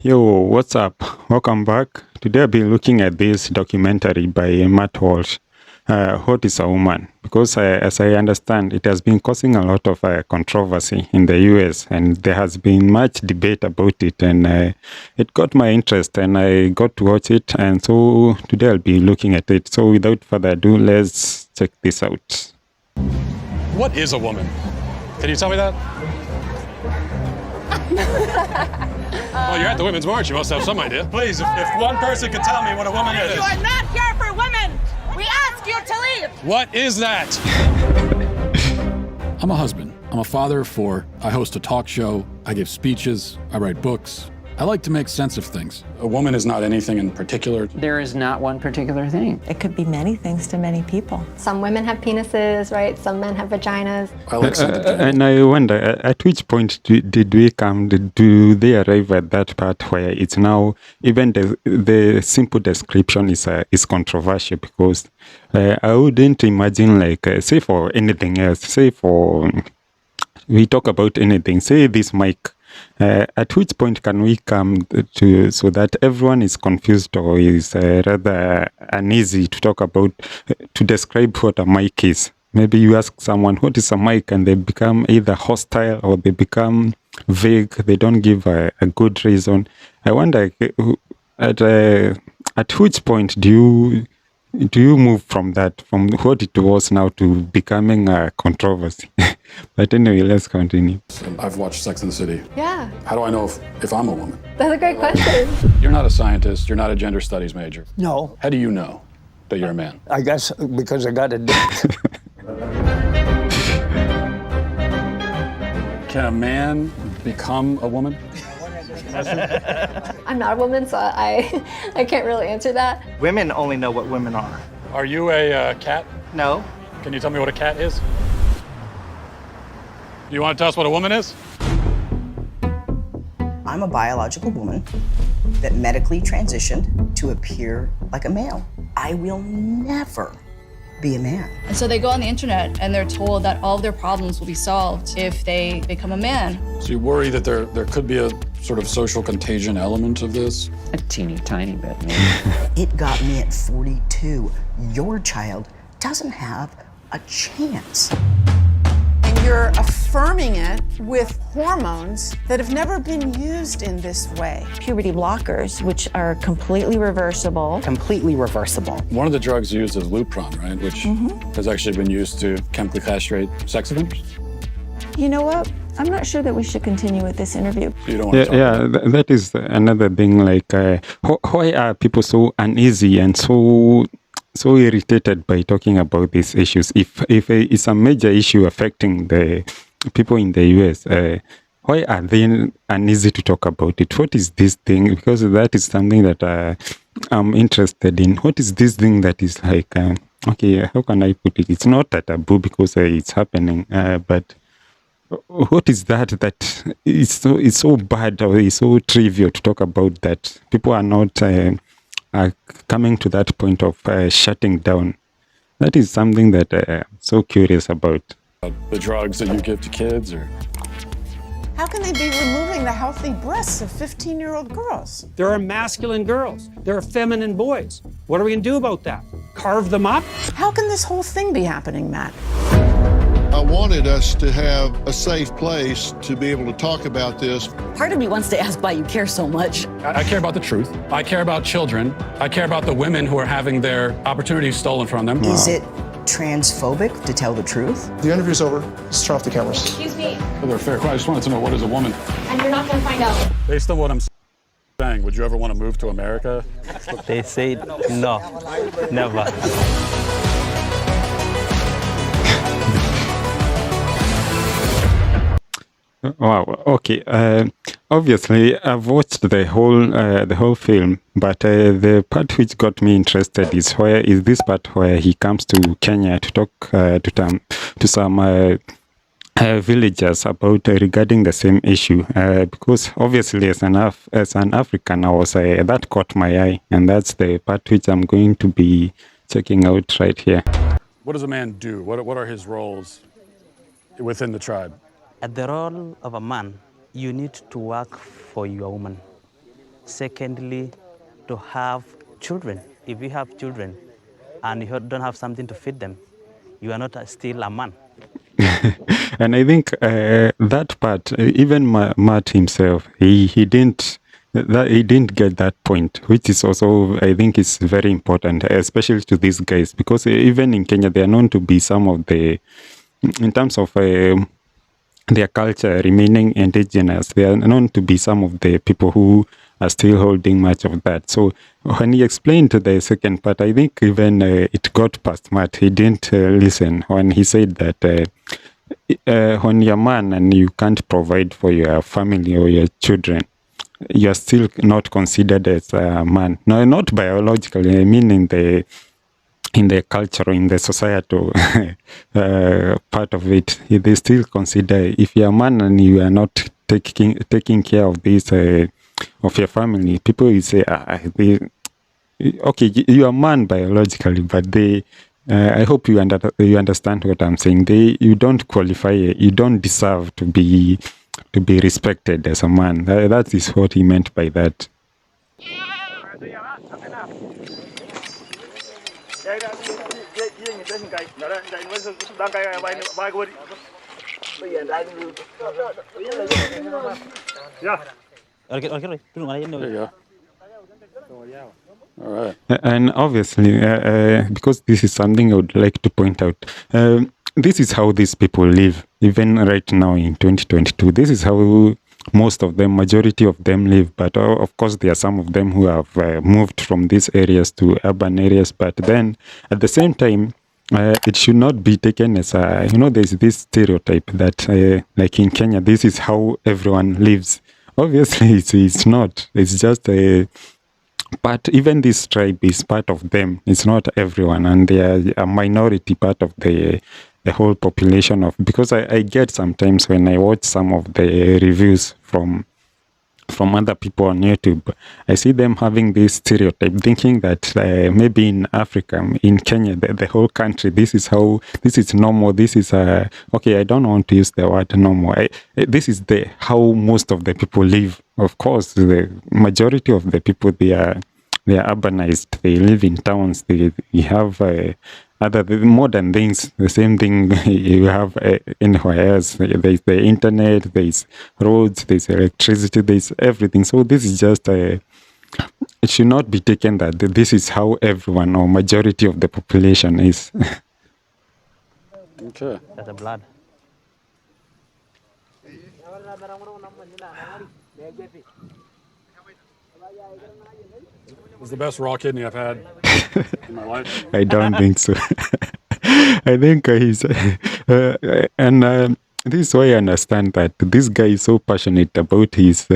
Yo, what's up? Welcome back. Today I'll be looking at this documentary by Matt Walsh, What is a Woman? Because as I understand, it has been causing a lot of controversy in the US, and there has been much debate about it, and it got my interest, and I got to watch it, and so today I'll be looking at it. So without further ado, let's check this out. What is a woman? Can you tell me that? Well, you're at the Women's March. You must have some idea. Please, if one person could tell me what a woman is. You are not here for women. We ask you to leave. What is that? I'm a husband. I'm a father of four. I host a talk show. I give speeches. I write books. I like to make sense of things. A woman is not anything in particular. There is not one particular thing. It could be many things to many people. Some women have penises, right? Some men have vaginas. I like something. And I wonder, at which point did we come, do they arrive at that part where it's now, even the simple description is controversial, because I wouldn't imagine, like, say for anything else, say for, we talk about anything, say this mic, at which point can we come to, so that everyone is confused or is rather uneasy to talk about, to describe what a mic is? Maybe you ask someone, what is a mic? And they become either hostile or they become vague. They don't give a good reason. I wonder, at which point do you move from that, from what it was now to becoming a controversy? But anyway, let's continue. I've watched Sex and the City. Yeah, How do I know if I'm a woman? that's a great question. You're not a scientist. You're not a gender studies major. No, How do you know that you're a man? I guess because I got a dick. Can a man become a woman? I'm not a woman, so I can't really answer that. Women only know what women are. Are you a cat? No. Can you tell me what a cat is? Do you want to tell us what a woman is? I'm a biological woman that medically transitioned to appear like a male. I will never be a man. And so they go on the internet and they're told that all of their problems will be solved if they become a man. So you worry that there could be a sort of social contagion element of this? A teeny tiny bit, maybe. It got me at 42. Your child doesn't have a chance. And you're affirming it with hormones that have never been used in this way. Puberty blockers, which are completely reversible. Completely reversible. One of the drugs used is Lupron, right? Which has actually been used to chemically castrate sex offenders. You know what? I'm not sure that we should continue with this interview. So you don't want to talk about it. That is another thing. Like, why are people so uneasy and so irritated by talking about these issues? If it's a major issue affecting the people in the US, why are they uneasy to talk about it? What is this thing? Because that is something that I'm interested in. What is this thing that is like? Okay, how can I put it? It's not a taboo because it's happening, but what is that is so bad or is so trivial to talk about that people are not are coming to that point of shutting down? That is something that I'm so curious about. The drugs that you give to kids, or How can they be removing the healthy breasts of 15-year-old girls? There are masculine girls. There are feminine boys. What are we going to do about that? Carve them up? How can this whole thing be happening, Matt? I wanted us to have a safe place to be able to talk about this. Part of me wants to ask why you care so much. I care about the truth. I care about children. I care about the women who are having their opportunities stolen from them. Is it transphobic to tell the truth? The interview's over. Let's turn off the cameras. Excuse me, They're fair. I just wanted to know, what is a woman? and you're not going to find out. Based on what I'm saying, would you ever want to move to America? They say no, never. Wow. Okay. Obviously, I've watched the whole film, but the part which got me interested is this part where he comes to Kenya to talk to some villagers about regarding the same issue. Because obviously, as an African, that caught my eye, and that's the part which I'm going to be checking out right here. What does a man do? What are his roles within the tribe? At the role of a man, you need to work for your woman. Secondly, to have children. If you have children and you don't have something to feed them, you are not still a man. And I think that part, even Matt himself, he didn't he didn't get that point, which is also, I think, is very important, especially to these guys, because even in Kenya, they are known to be some of the, in terms of their culture remaining indigenous, they are known to be some of the people who are still holding much of that. So when he explained the second part, I think even it got past Matt. He didn't listen when he said that when you're a man and you can't provide for your family or your children, you're still not considered as a man. No, not biologically, I mean in the culture, in the societal part of it. They still consider, if you're a man and you are not taking care of this of your family, people will say, okay, you are a man biologically, but I hope you understand what I'm saying. You don't qualify, you don't deserve to be respected as a man. That is what he meant by that. All right. And obviously, because this is something I would like to point out, this is how these people live, even right now in 2022. This is how most of them, majority of them live. But of course, there are some of them who have moved from these areas to urban areas. But then, at the same time, it should not be taken as there's this stereotype that, like in Kenya, this is how everyone lives. Obviously, it's not. It's just but even this tribe is part of them. It's not everyone, and they are a minority part of the whole population of. Because I get sometimes when I watch some of the reviews from other people on YouTube, I see them having this stereotype, thinking that maybe in Africa, in Kenya, the whole country, this is normal. This is okay. I don't want to use the word normal. This is how most of the people live. Of course, the majority of the people, they are urbanized. They live in towns. They have other modern things. The same thing you have anywhere else. There's the internet. There's roads. There's electricity. There's everything. So this is just it should not be taken that this is how everyone or majority of the population is. Okay. That's the blood. It was the best raw kidney I've had in my life. I don't think so. I think he's and this is why I understand that this guy is so passionate about his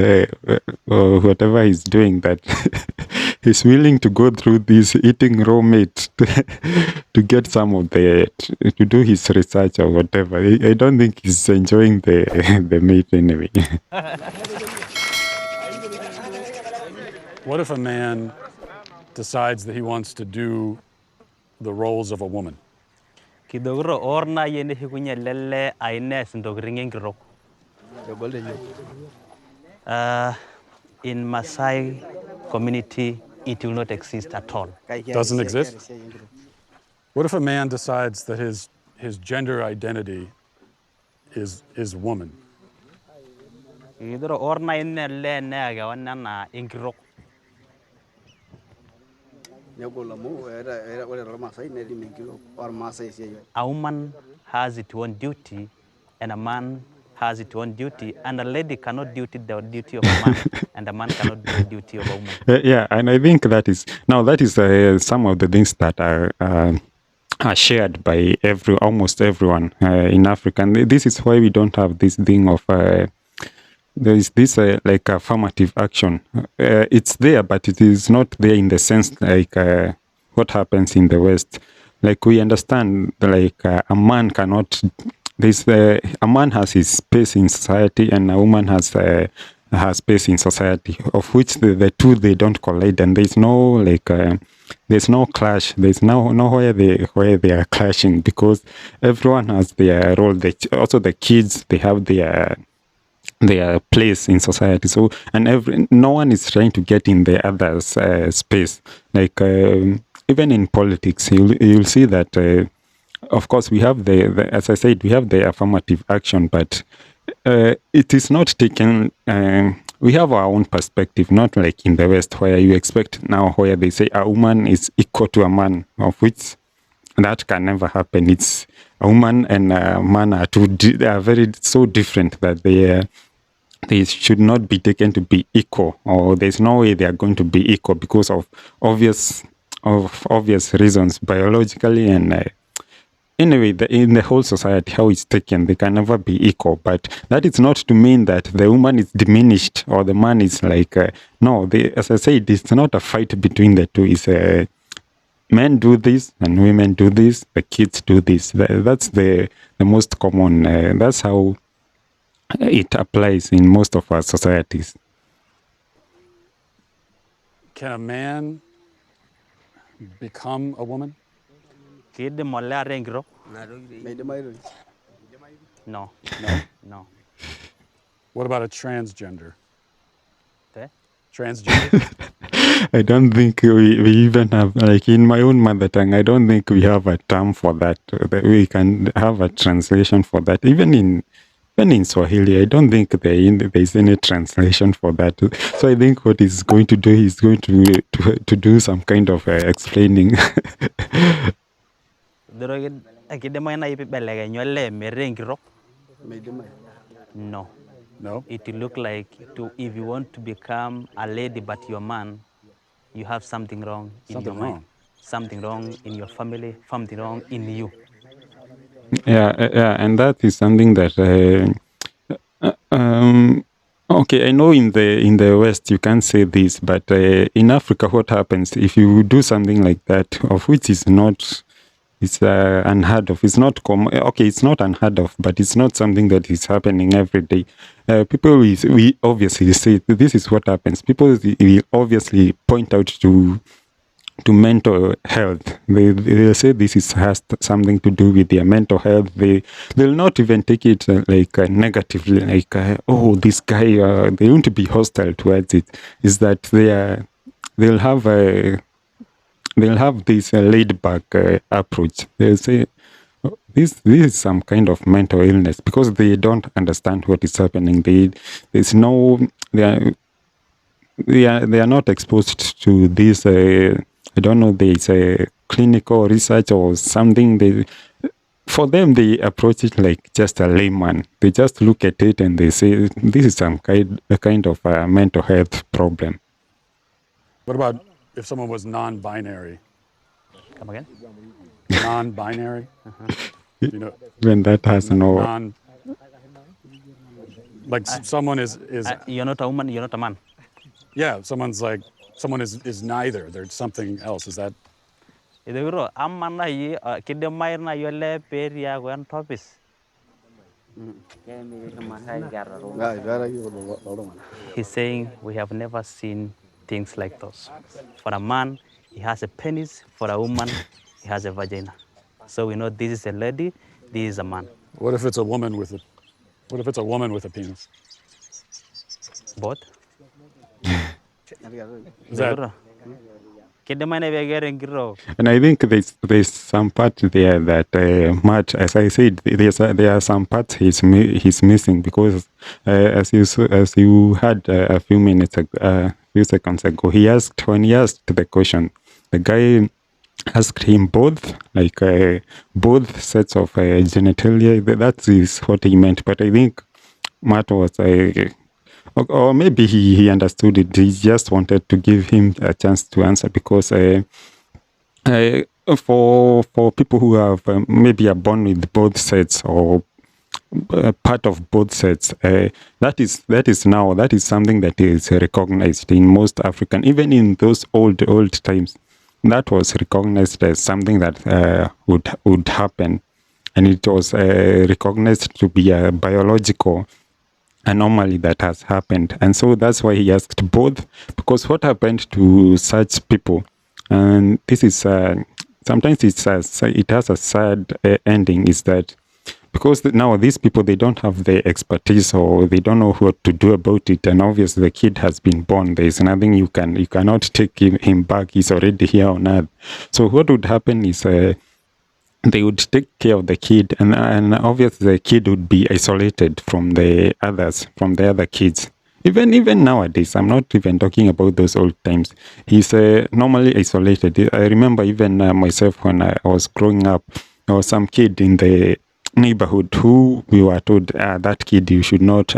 whatever he's doing that he's willing to go through this eating raw meat to get some of to do his research or whatever. I don't think he's enjoying the meat anyway. What if a man decides that he wants to do the roles of a woman? Kidogro orna yende hikunya lele aines ndogringen gro. In Maasai community, it will not exist at all. Doesn't exist? What if a man decides that his gender identity is woman? Kidogro orna yende le nega wanana ingro. A woman has its own duty, and a man has its own duty, and a lady cannot do the duty of a man, and a man cannot do the duty of a woman. Yeah, and I think that is some of the things that are shared by almost everyone in Africa. And this is why we don't have this thing of there is this like affirmative action. It's there, but it is not there in the sense like what happens in the West. Like we understand, like a man cannot. A man has his space in society, and a woman has space in society, of which the two they don't collide, and there's no there's no clash. There's nowhere where they are clashing, because everyone has their role. Also, the kids, they have their their place in society. So, and no one is trying to get in the other's space. Like even in politics, you'll see that. Of course, we have as I said, we have the affirmative action, but it is not taken. We have our own perspective, not like in the West, where you expect now, where they say a woman is equal to a man, of which that can never happen. It's a woman and a man are they are so different that they should not be taken to be equal, or there's no way they are going to be equal because of obvious reasons, biologically and anyway, in the whole society, how it's taken, they can never be equal. But that is not to mean that the woman is diminished or the man is like, no, as I said, it's not a fight between the two. It's men do this and women do this, the kids do this. That's the most common, that's how it applies in most of our societies. Can a man become a woman? No. No. No. What about a transgender? Okay. Transgender? I don't think we even have, like in my own mother tongue, I don't think we have a term for that. We can have a translation for that. Even in Swahili, I don't think there's any translation for that. So I think what he's going to do is going to do some kind of explaining. No. No. It will look like if you want to become a lady but you're a man, you have something wrong in your mind. Something wrong in your family, something wrong in you. Yeah, and that is something that okay, I know in the West you can't say this, but in Africa, what happens if you do something like that, of which is not, it's unheard of. It's not common. Okay, it's not unheard of, but it's not something that is happening every day. People we obviously say this is what happens. People will obviously point out to mental health. They'll say has something to do with their mental health. They'll not even take it negatively, like oh, this guy. They won't be hostile towards it. Is that they'll have this laid back approach. They'll say oh, this is some kind of mental illness because they don't understand what is happening. They are not exposed to this. I don't know, there's a clinical research or something. For them, they approach it like just a layman. They just look at it and they say, this is a kind of a mental health problem. What about if someone was non-binary? Come again? Non-binary? You know, when that has no... like someone is... You're not a woman, you're not a man. Yeah, someone is neither. There's something else. Is that? He's saying we have never seen things like those. For a man, he has a penis. For a woman, he has a vagina. So we know this is a lady, this is a man. What if it's a woman with a penis? Both. And I think there's some part there that Matt, as I said, there are some parts he's missing because as you had a few seconds ago, when he asked the question, the guy asked him both sets of genitalia. That is what he meant. But I think Matt was or maybe he understood it. He just wanted to give him a chance to answer because for people who have maybe are born with both sets or part of both sets, that is something that is recognized in most African, even in those old times. That was recognized as something that would happen, and it was recognized to be a biological anomaly that has happened. And so that's why he asked both, because what happened to such people, and this is sometimes it has a sad ending, is that because now these people, they don't have the expertise or they don't know what to do about it, and obviously the kid has been born. There is nothing you cannot take him back. He's already here on earth. So what would happen is they would take care of the kid, and obviously the kid would be isolated from the other kids. Even nowadays, I'm not even talking about those old times. He's normally isolated. I remember even myself when I was growing up, there was some kid in the neighborhood who we were told that kid, you should not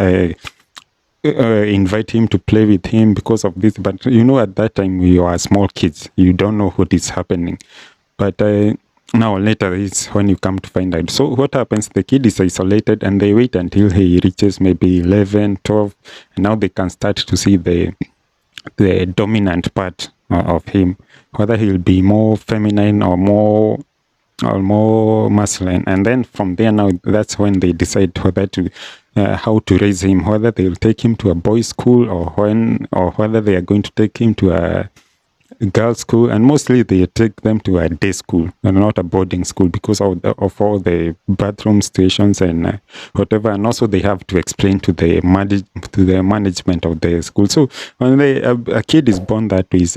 invite him to play with him because of this. But at that time we were small kids. You don't know what is happening. But now later is when you come to find out. So what happens? The kid is isolated and they wait until he reaches maybe 11, 12, and now they can start to see the dominant part of him, whether he'll be more feminine or more masculine. And then from there, now that's when they decide whether to how to raise him, whether they'll take him to a boys' school or whether they are going to take him to a girls' school. And mostly they take them to a day school and not a boarding school because of all the bathroom stations and whatever. And also they have to explain to the management of the school. So when a kid is born that way, is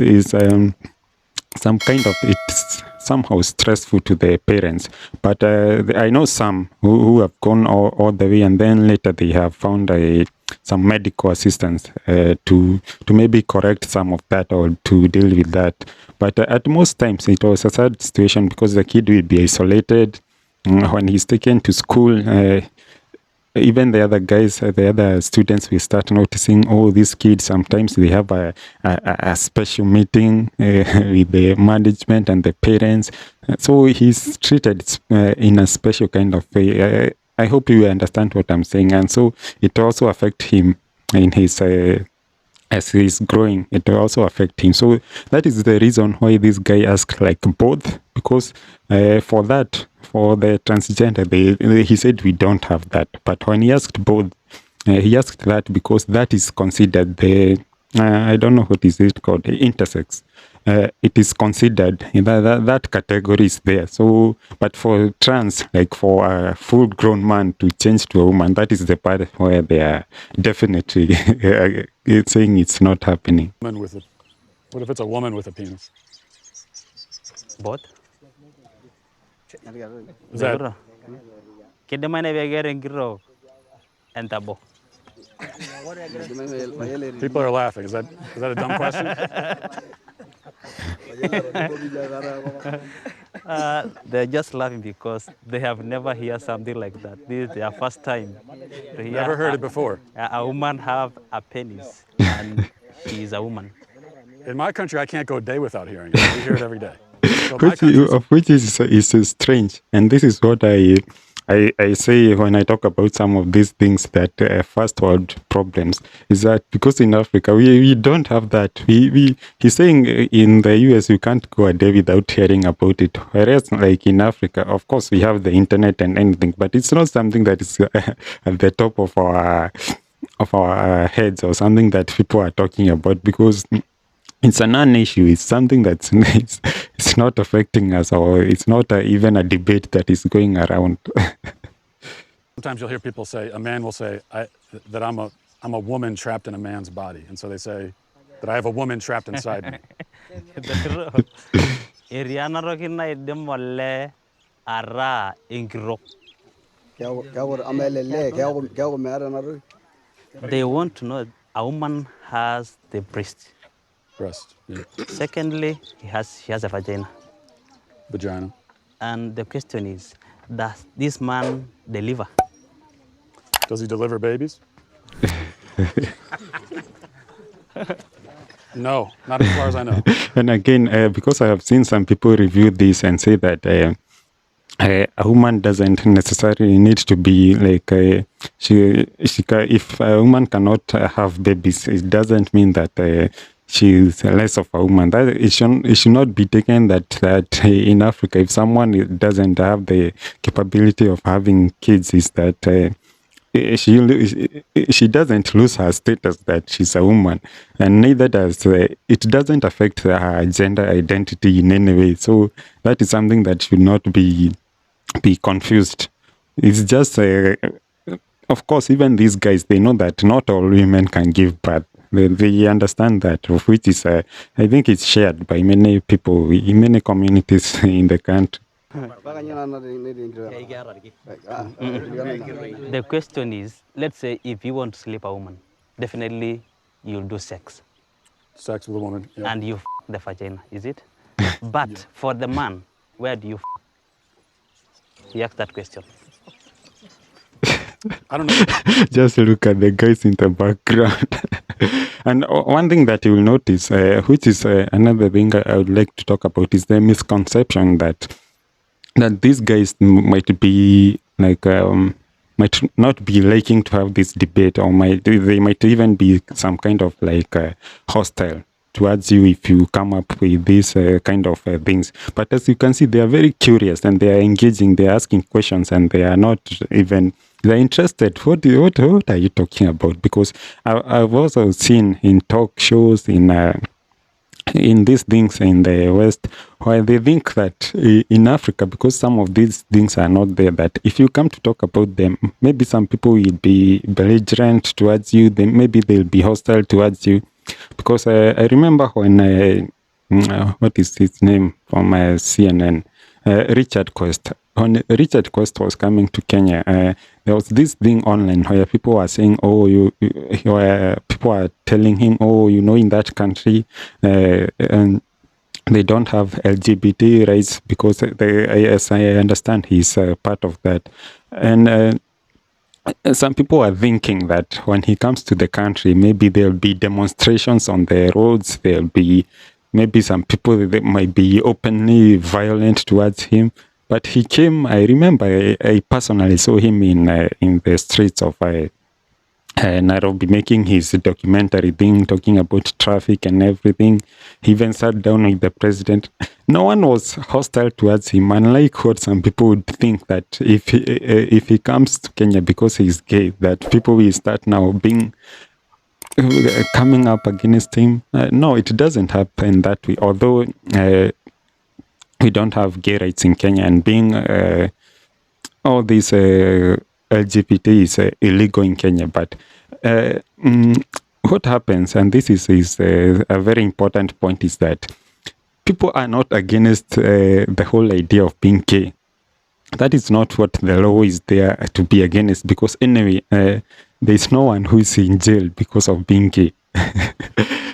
some kind of, it's somehow stressful to the parents. But I know some who have gone all the way, and then later they have found some medical assistance to maybe correct some of that or to deal with that. But at most times it was a sad situation because the kid will be isolated. When he's taken to school, even the other guys, the other students will start noticing, these kids, sometimes they have a special meeting with the management and the parents. So he's treated in a special kind of way. I hope you understand what I'm saying. And so it also affects him in his as he's growing. It will also affect him. So that is the reason why this guy asked like both, because for the transgender, he said we don't have that. But when he asked both, he asked that because that is considered the I don't know what is it called, intersex. It is considered that category is there. So, but for trans, like for a full-grown man to change to a woman, that is the part where they are definitely saying it's not happening. What if it's a woman with a penis? Both. Is that? People are laughing. Is that a dumb question? They're just laughing because they have never heard something like that. This is their first time to hear. Never heard it before. A woman have a penis and she is a woman. In my country, I can't go a day without hearing it. We hear it every day. So which is strange, and this is what I say when I talk about some of these things that first world problems, is that because in Africa we don't have that. He's saying in the US you can't go a day without hearing about it, whereas like in Africa, of course we have the internet and anything, but it's not something that is at the top of our heads or something that people are talking about, because it's a non-issue. It's something that's it's not affecting us, or it's not even a debate that is going around. Sometimes you'll hear people say, a man will say that I'm a woman trapped in a man's body, and so they say that I have a woman trapped inside me. They want to know a woman has the breast. Yeah. Secondly, she has a vagina. Vagina. And the question is, does this man deliver? Does he deliver babies? No, not as far as I know. And again, because I have seen some people review this and say that a woman doesn't necessarily need to be like if a woman cannot have babies, it doesn't mean that she's less of a woman. That it should not be taken that in Africa, if someone doesn't have the capability of having kids, is that she doesn't lose her status that she's a woman, and neither does it doesn't affect her gender identity in any way. So that is something that should not be confused It's just, of course, even these guys, they know that not all women can give birth. They understand that, which is, I think it's shared by many people in many communities in the country. The question is, let's say if you want to sleep a woman, definitely you'll do sex. Sex with a woman. Yeah. And you the vagina, is it? But for the man, where do you You ask that question. I don't know. Just look at the guys in the background. And one thing that you will notice, which is another thing I would like to talk about, is the misconception that these guys might be like might not be liking to have this debate, or they might even be some kind of like hostile towards you if you come up with these kind of things. But as you can see, they are very curious and they are engaging, they are asking questions, and they are not even, they're interested. What are you talking about? Because I've also seen in talk shows, in these things in the West, where they think that in Africa, because some of these things are not there, that if you come to talk about them, maybe some people will be belligerent towards you, then maybe they'll be hostile towards you. Because I remember when, what is his name from CNN, Richard Quest. When Richard Quest was coming to Kenya, there was this thing online where people were saying, people are telling him, in that country, and they don't have LGBT rights because, as I understand, he's part of that. And some people are thinking that when he comes to the country, maybe there'll be demonstrations on the roads. There'll be maybe some people that might be openly violent towards him. But he came, I remember, I personally saw him in the streets of Nairobi making his documentary thing, talking about traffic and everything. He even sat down with the president. No one was hostile towards him, unlike what some people would think, that if he comes to Kenya because he's gay, that people will start now coming up against him. No, it doesn't happen that way. Although we don't have gay rights in Kenya, and being all these LGBT is illegal in Kenya. But what happens, and this is a very important point, is that people are not against the whole idea of being gay. That is not what the law is there to be against, because anyway, there's no one who is in jail because of being gay.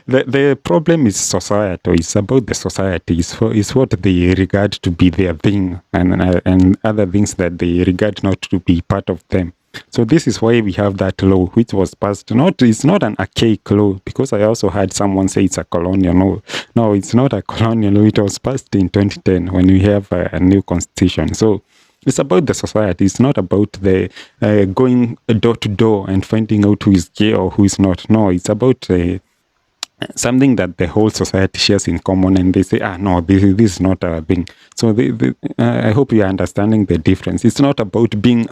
The problem is societal. It's about the society. It's what they regard to be their thing, and other things that they regard not to be part of them. So this is why we have that law, which was passed. It's not an archaic law, because I also heard someone say it's a colonial law. No, it's not a colonial law. It was passed in 2010 when we have a new constitution. So it's about the society. It's not about the going door to door and finding out who is gay or who is not. No, it's about something that the whole society shares in common, and they say, no, this is not a thing. So I hope you are understanding the difference. It's not about being,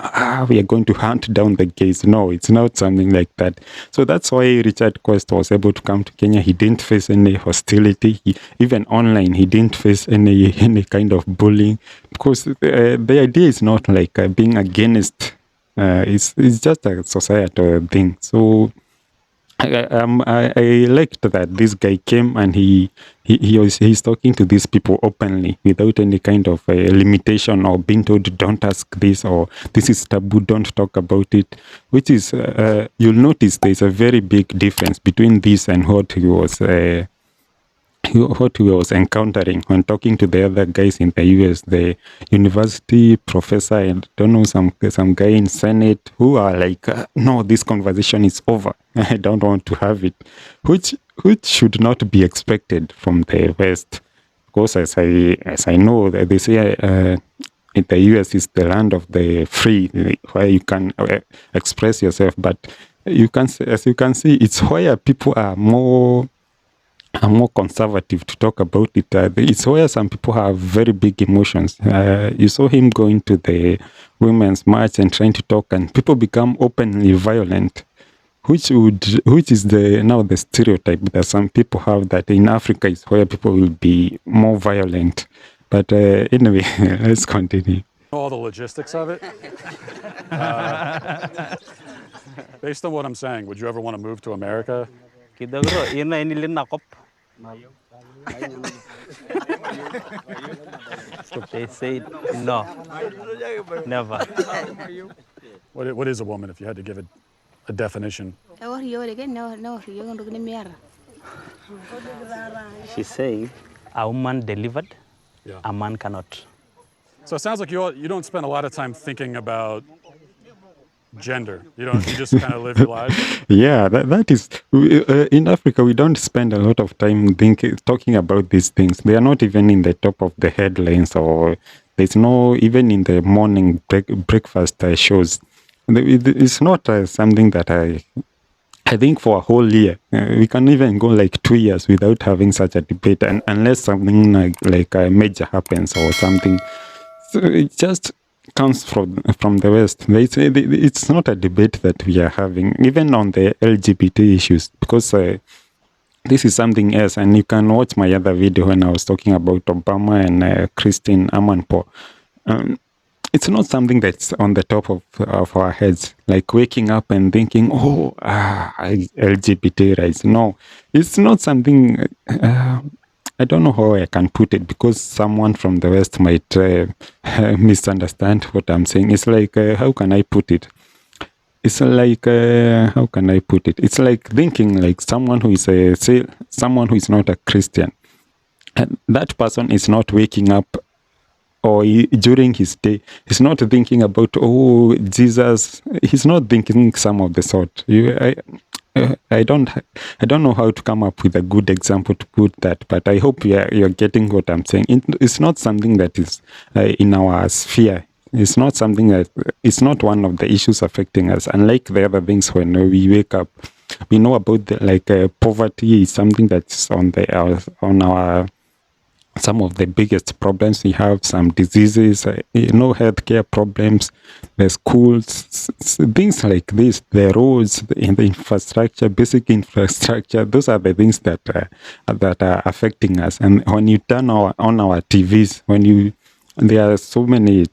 we are going to hunt down the gays. No, it's not something like that. So that's why Richard Quest was able to come to Kenya. He didn't face any hostility. Even online, he didn't face any kind of bullying, because the idea is not like being against. It's just a societal thing. So I liked that this guy came and he's talking to these people openly, without any kind of limitation or being told don't ask this, or this is taboo, don't talk about it. Which is you'll notice there's a very big difference between this and what he was encountering when talking to the other guys in the US, the university professor, and don't know, some guy in Senate, who are like, no, this conversation is over. I don't want to have it, which should not be expected from the West, because as I know, they say in the US is the land of the free, where you can express yourself. But as you can see, it's where people are more conservative to talk about it. It's where some people have very big emotions. You saw him going to the women's march and trying to talk, and people become openly violent, which is the stereotype that some people have, that in Africa is where people will be more violent. But anyway, let's continue. all the logistics of it. Based on what I'm saying, would you ever want to move to America? They said no, never. What is a woman if you had to give a definition? She's saying a woman delivered, a man cannot. So it sounds like you don't spend a lot of time thinking about gender. You just kind of live your lives. Yeah, that is in Africa. We don't spend a lot of time talking about these things. They are not even in the top of the headlines, or there's no even in the morning breakfast shows. It's not something that I think for a whole year we can even go like 2 years without having such a debate, and unless something like a major happens or something. So it just comes from the West. It's not a debate that we are having, even on the LGBT issues, because this is something else. And you can watch my other video when I was talking about Obama and Christine Amanpour. It's not something that's on the top of our heads, like waking up and thinking, LGBT rights. No, it's not something... I don't know how I can put it, because someone from the West might misunderstand what I'm saying. It's like, how can I put it? It's like, how can I put it? It's like thinking like someone who is someone who is not a Christian. And that person is not waking up or during his day, he's not thinking about, Jesus. He's not thinking some of the sort. I don't know how to come up with a good example to put that, but I hope you're getting what I'm saying. It's not something that is in our sphere. It's not something that, it's not one of the issues affecting us. Unlike the other things, when we wake up, we know about poverty is something that's on our some of the biggest problems we have, some diseases, healthcare problems, the schools, things like this, the roads, the infrastructure, basic infrastructure. Those are the things that are affecting us. And when you turn on our TVs, there are so many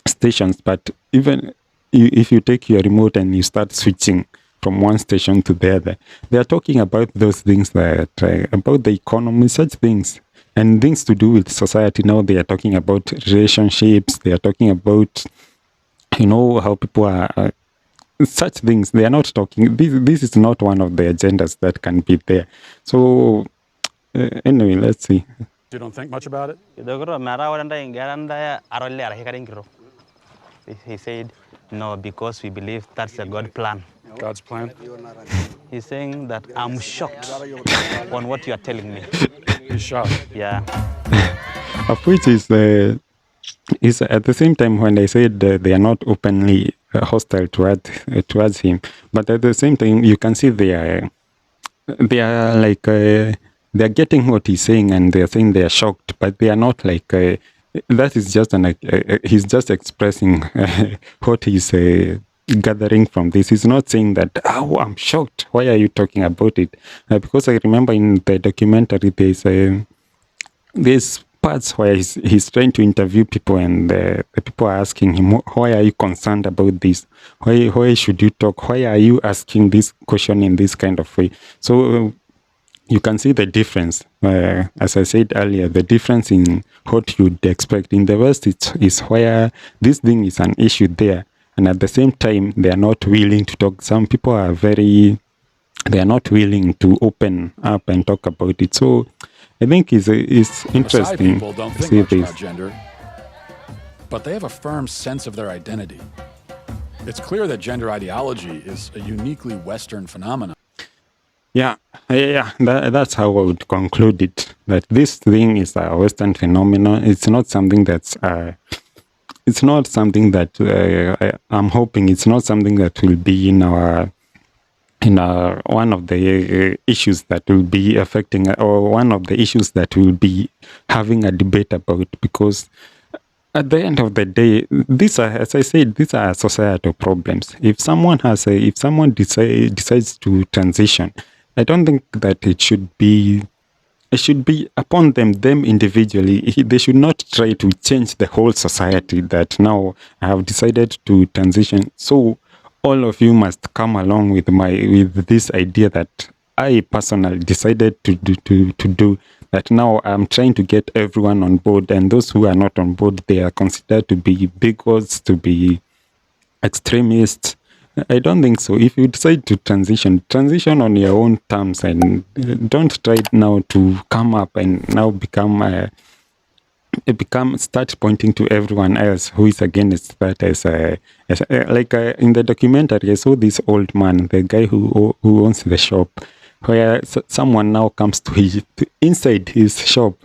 stations, but even if you take your remote and you start switching from one station to the other, they are talking about those things that about the economy, such things. And things to do with society. Now they are talking about relationships. They are talking about, how people are, such things. They are not talking. This is not one of the agendas that can be there. So anyway, let's see. You don't think much about it? He said, no, because we believe that's a God plan. God's plan? He's saying that I'm shocked on what you are telling me. He's shocked. Yeah. Of which is at the same time when they said they are not openly hostile towards him, but at the same time you can see they are like they are getting what he's saying, and they are saying they are shocked, but they are not like that is just he's just expressing what he's gathering from this. He's not saying that, I'm shocked, why are you talking about it? Because I remember in the documentary there's parts where he's trying to interview people, and the people are asking him, why are you concerned about this? Why should you talk? Why are you asking this question in this kind of way? So you can see the difference. As I said earlier, the difference in what you'd expect. In the West, is where this thing is an issue there, and at the same time, they are not willing to talk. Some people are they are not willing to open up and talk about it. So I think it's interesting people don't to think see much this. about gender, but they have a firm sense of their identity. It's clear that gender ideology is a uniquely Western phenomenon. Yeah, that's how I would conclude it. That this thing is a Western phenomenon. It's not something that's. It's not something that I'm hoping. It's not something that will be in one of the issues that will be affecting, or one of the issues that will be having a debate about. Because at the end of the day, these are, as I said, these are societal problems. If someone decides to transition, I don't think that it should be it should be upon them individually. They should not try to change the whole society that now I have decided to transition. So all of you must come along with this idea that I personally decided to do that. Now I'm trying to get everyone on board, and those who are not on board, they are considered to be bigots, to be extremists. I don't think so. If you decide to transition on your own terms, and don't try now to come up and now start pointing to everyone else who is against that. In the documentary, I saw this old man, the guy who owns the shop, where someone now comes to inside his shop.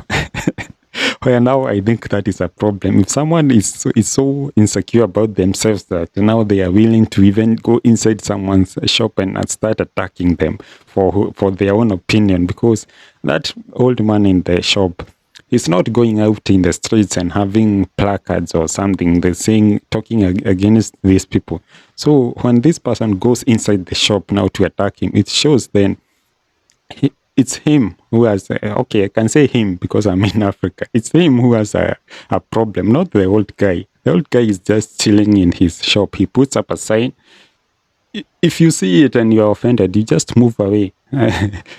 Where now I think that is a problem. If someone is so insecure about themselves that now they are willing to even go inside someone's shop and start attacking them for their own opinion, because that old man in the shop is not going out in the streets and having placards or something. They're talking against these people. So when this person goes inside the shop now to attack him, it shows then it's him who has, okay, I can say him because I'm in Africa. It's him who has a problem, not the old guy. The old guy is just chilling in his shop. He puts up a sign. If you see it and you're offended, you just move away.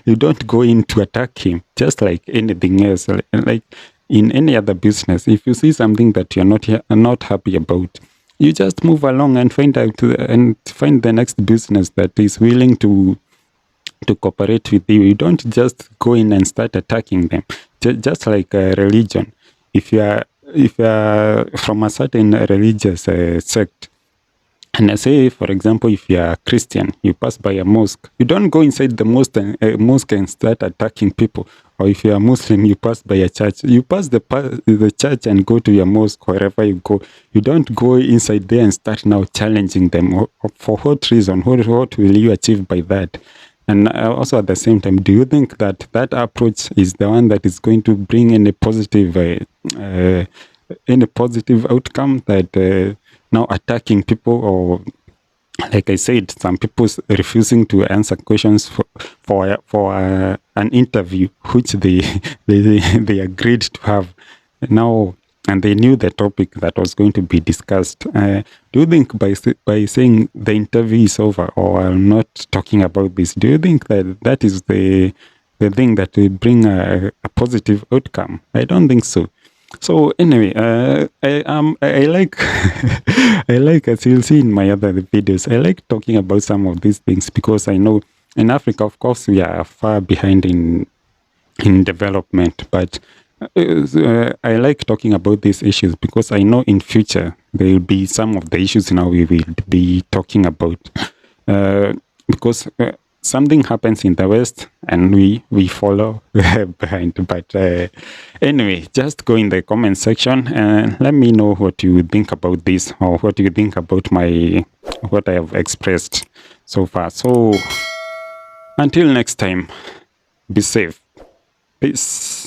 You don't go in to attack him, just like anything else. Like in any other business, if you see something that you're not happy about, you just move along and find the next business that is willing to cooperate with you. You don't just go in and start attacking them. Just like a religion. If you are from a certain religious sect, and I say, for example, if you are Christian, you pass by a mosque, you don't go inside the mosque and start attacking people. Or if you are Muslim, you pass by a church. You pass the church and go to your mosque wherever you go. You don't go inside there and start now challenging them. For what reason? What will you achieve by that? And also at the same time, do you think that approach is the one that is going to bring any positive outcome, that now attacking people, or like I said, some people refusing to answer questions for an interview which they agreed to have now, and they knew the topic that was going to be discussed. Do you think by saying the interview is over, or I'm not talking about this, do you think that is the thing that will bring a positive outcome? I don't think so. So anyway, I like I like, as you'll see in my other videos, I like talking about some of these things because I know in Africa, of course, we are far behind in development, but I like talking about these issues because I know in future there will be some of the issues now we will be talking about, because something happens in the West and we follow behind. But anyway, just go in the comment section and let me know what you think about this, or what you think about what I have expressed so far. So until next time, be safe. Peace.